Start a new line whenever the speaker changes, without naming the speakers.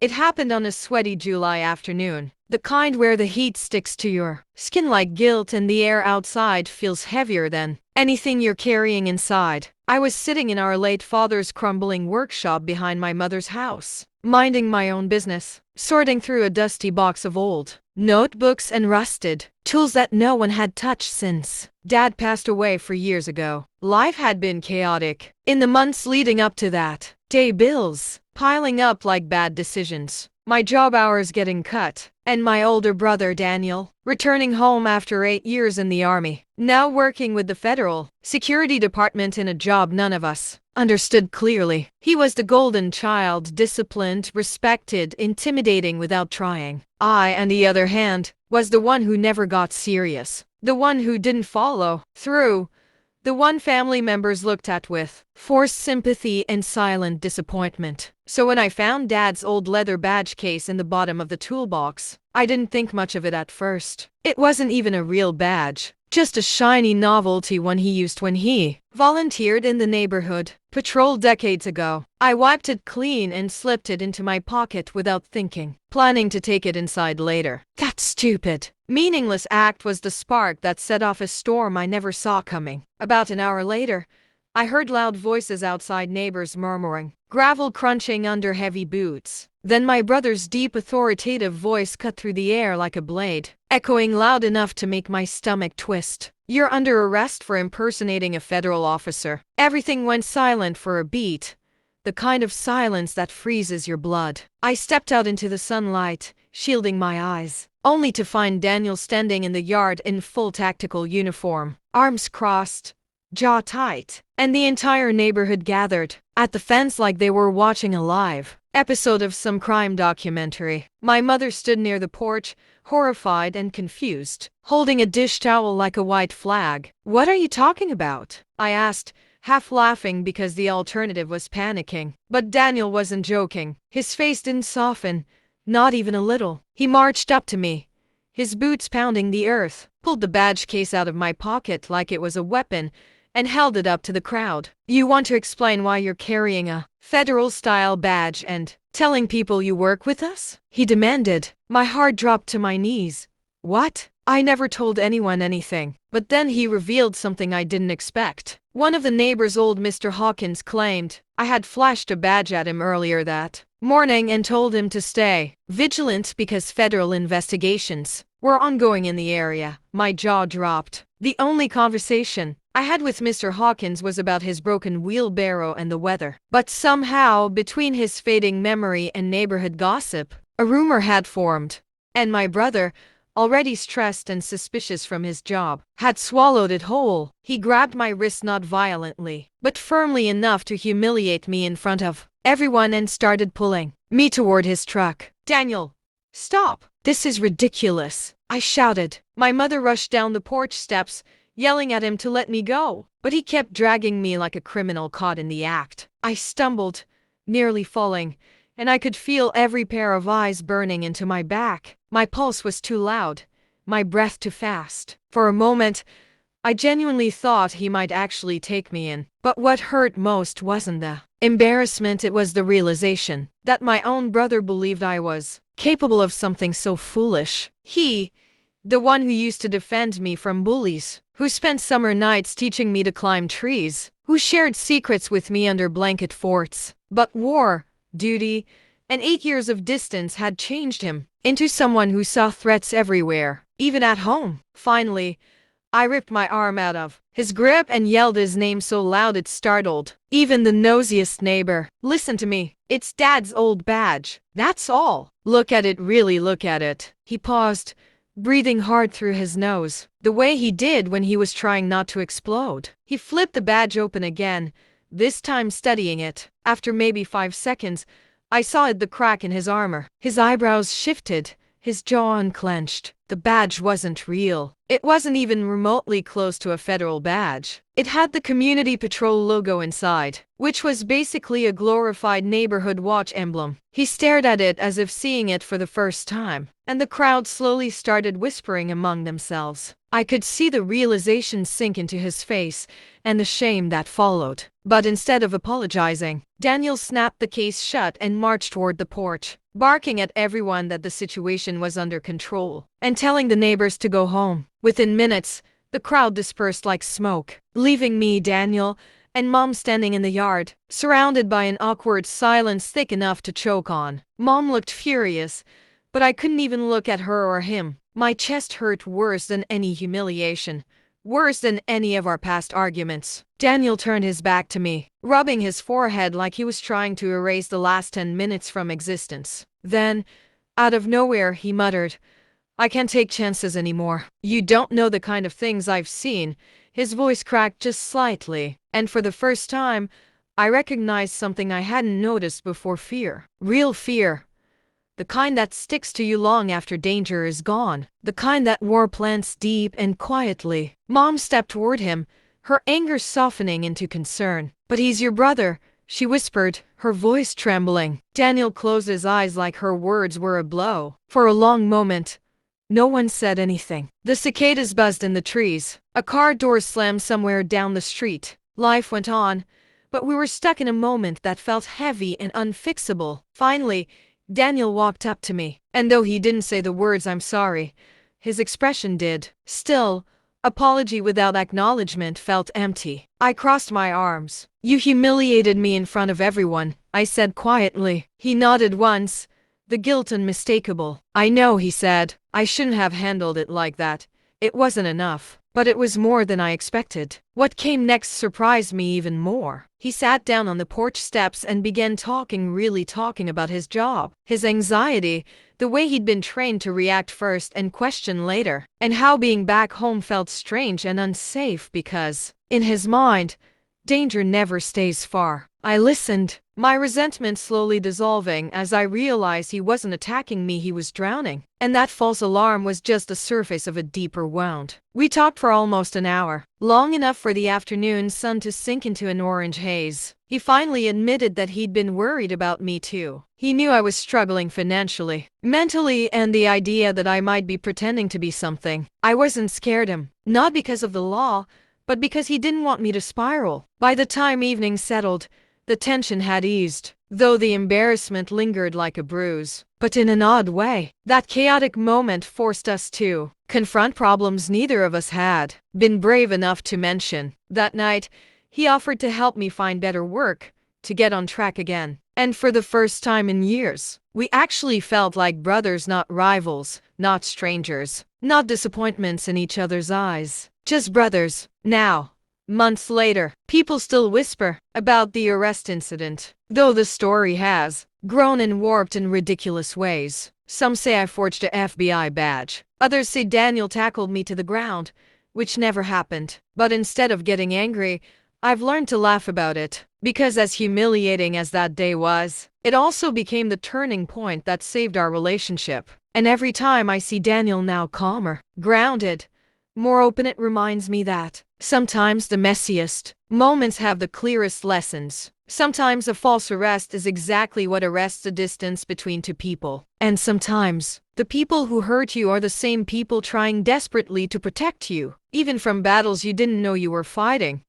It happened on a sweaty July afternoon, the kind where the heat sticks to your skin like guilt and the air outside feels heavier than anything you're carrying inside. I was sitting in our late father's crumbling workshop behind my mother's house, minding my own business, sorting through a dusty box of old notebooks and rusted tools that no one had touched since Dad passed away 4 years ago. Life had been chaotic. In the months leading up to that day, bills piling up like bad decisions, my job hours getting cut, and my older brother Daniel returning home after 8 years in the army, now working with the Federal Security Department in a job none of us understood clearly. He was the golden child, disciplined, respected, intimidating without trying. I, on the other hand, was the one who never got serious, the one who didn't follow through, the one family members looked at with forced sympathy and silent disappointment. So when I found Dad's old leather badge case in the bottom of the toolbox, I didn't think much of it at first. It wasn't even a real badge, just a shiny novelty one he used when he volunteered in the neighborhood patrol decades ago. I wiped it clean and slipped it into my pocket without thinking, planning to take it inside later. That stupid, meaningless act was the spark that set off a storm I never saw coming. About an hour later, I heard loud voices outside, neighbors murmuring, gravel crunching under heavy boots. Then my brother's deep, authoritative voice cut through the air like a blade, echoing loud enough to make my stomach twist. "You're under arrest for impersonating a federal officer." Everything went silent for a beat, the kind of silence that freezes your blood. I stepped out into the sunlight, shielding my eyes, only to find Daniel standing in the yard in full tactical uniform, arms crossed, jaw tight, and the entire neighborhood gathered at the fence like they were watching a live episode of some crime documentary. My mother stood near the porch, horrified and confused, holding a dish towel like a white flag. "What are you talking about?" I asked, half laughing because the alternative was panicking. But Daniel wasn't joking. His face didn't soften, not even a little. He marched up to me, his boots pounding the earth, pulled the badge case out of my pocket like it was a weapon, and held it up to the crowd. "You want to explain why you're carrying a federal-style badge and telling people you work with us?" he demanded. My heart dropped to my knees. What? I never told anyone anything. But then he revealed something I didn't expect. One of the neighbors, old Mr. Hawkins, claimed I had flashed a badge at him earlier that morning and told him to stay vigilant because federal investigations were ongoing in the area. My jaw dropped. The only conversation I had with Mr. Hawkins was about his broken wheelbarrow and the weather. But somehow, between his fading memory and neighborhood gossip, a rumor had formed. And my brother, already stressed and suspicious from his job, had swallowed it whole. He grabbed my wrist, not violently, but firmly enough to humiliate me in front of everyone, and started pulling me toward his truck. "Daniel, stop! This is ridiculous!" I shouted. My mother rushed down the porch steps, yelling at him to let me go, but he kept dragging me like a criminal caught in the act. I stumbled, nearly falling, and I could feel every pair of eyes burning into my back. My pulse was too loud, my breath too fast. For a moment, I genuinely thought he might actually take me in. But what hurt most wasn't the embarrassment, it was the realization that my own brother believed I was capable of something so foolish. He, the one who used to defend me from bullies, who spent summer nights teaching me to climb trees, who shared secrets with me under blanket forts. But war, duty, and 8 years of distance had changed him into someone who saw threats everywhere, even at home. Finally, I ripped my arm out of his grip and yelled his name so loud it startled even the nosiest neighbor. "Listen to me. It's Dad's old badge. That's all. Look at it, really look at it." He paused, breathing hard through his nose, the way he did when he was trying not to explode. He flipped the badge open again, this time studying it. After maybe 5 seconds, I saw the crack in his armor. His eyebrows shifted, his jaw unclenched. The badge wasn't real. It wasn't even remotely close to a federal badge. It had the Community Patrol logo inside, which was basically a glorified neighborhood watch emblem. He stared at it as if seeing it for the first time, and the crowd slowly started whispering among themselves. I could see the realization sink into his face, and the shame that followed. But instead of apologizing, Daniel snapped the case shut and marched toward the porch. barking at everyone that the situation was under control, and telling the neighbors to go home. Within minutes, the crowd dispersed like smoke, leaving me, Daniel, and Mom standing in the yard, surrounded by an awkward silence thick enough to choke on. Mom looked furious, but I couldn't even look at her or him. My chest hurt worse than any humiliation, worse than any of our past arguments. Daniel turned his back to me, rubbing his forehead like he was trying to erase the last 10 minutes from existence. Then, out of nowhere, he muttered, "I can't take chances anymore. You don't know the kind of things I've seen." His voice cracked just slightly, and for the first time, I recognized something I hadn't noticed before: fear. Real fear. The kind that sticks to you long after danger is gone. The kind that plants deep and quietly. Mom stepped toward him, her anger softening into concern. "But he's your brother," she whispered, her voice trembling. Daniel closed his eyes like her words were a blow. For a long moment, no one said anything. The cicadas buzzed in the trees. A car door slammed somewhere down the street. Life went on, but we were stuck in a moment that felt heavy and unfixable. Finally, Daniel walked up to me, and though he didn't say the words "I'm sorry," his expression did. Still, apology without acknowledgement felt empty. I crossed my arms. "You humiliated me in front of everyone," I said quietly. He nodded once, the guilt unmistakable. "I know," he said. "I shouldn't have handled it like that. It wasn't enough. But it was more than I expected." What came next surprised me even more. He sat down on the porch steps and began really talking about his job, his anxiety, the way he'd been trained to react first and question later, and how being back home felt strange and unsafe because, in his mind, danger never stays far. I listened, my resentment slowly dissolving as I realized he wasn't attacking me, he was drowning. And that false alarm was just the surface of a deeper wound. We talked for almost an hour, long enough for the afternoon sun to sink into an orange haze. He finally admitted that he'd been worried about me too. He knew I was struggling financially, mentally, and the idea that I might be pretending to be something I wasn't scared him, not because of the law, but because he didn't want me to spiral. By the time evening settled, the tension had eased, though the embarrassment lingered like a bruise. But in an odd way, that chaotic moment forced us to confront problems neither of us had been brave enough to mention. That night, he offered to help me find better work, to get on track again. And for the first time in years, we actually felt like brothers, not rivals, not strangers, not disappointments in each other's eyes. Just brothers. Now, months later, people still whisper about the arrest incident, though the story has grown and warped in ridiculous ways. Some say I forged a FBI badge. Others say Daniel tackled me to the ground, which never happened. But instead of getting angry, I've learned to laugh about it. Because as humiliating as that day was, it also became the turning point that saved our relationship. And every time I see Daniel now calmer, grounded, more open, it reminds me that sometimes the messiest moments have the clearest lessons. Sometimes a false arrest is exactly what arrests the distance between two people. And sometimes, the people who hurt you are the same people trying desperately to protect you, even from battles you didn't know you were fighting.